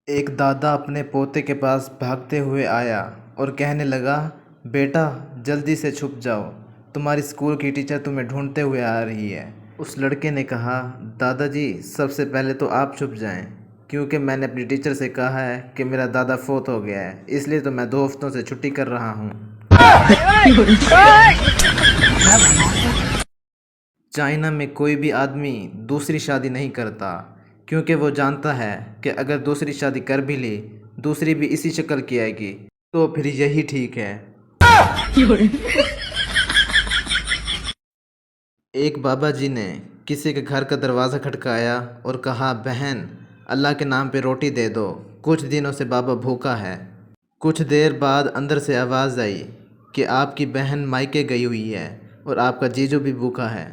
एक दादा अपने पोते के पास भागते हुए आया और कहने लगा, बेटा जल्दी से छुप जाओ, तुम्हारी स्कूल की टीचर तुम्हें ढूंढते हुए आ रही है। उस लड़के ने कहा, दादाजी सबसे पहले तो आप छुप जाएं, क्योंकि मैंने अपनी टीचर से कहा है कि मेरा दादा फोत हो गया है, इसलिए तो मैं 2 हफ्तों से छुट्टी कर रहा हूँ। चाइना में कोई भी आदमी दूसरी शादी नहीं करता, क्योंकि वो जानता है कि अगर दूसरी शादी कर भी ली, दूसरी भी इसी शक्ल की आएगी, तो फिर यही ठीक है। एक बाबा जी ने किसी के घर का दरवाज़ा खटकाया और कहा, बहन अल्लाह के नाम पे रोटी दे दो, कुछ दिनों से बाबा भूखा है। कुछ देर बाद अंदर से आवाज़ आई कि आपकी बहन मायके गई हुई है और आपका जीजू भी भूखा है।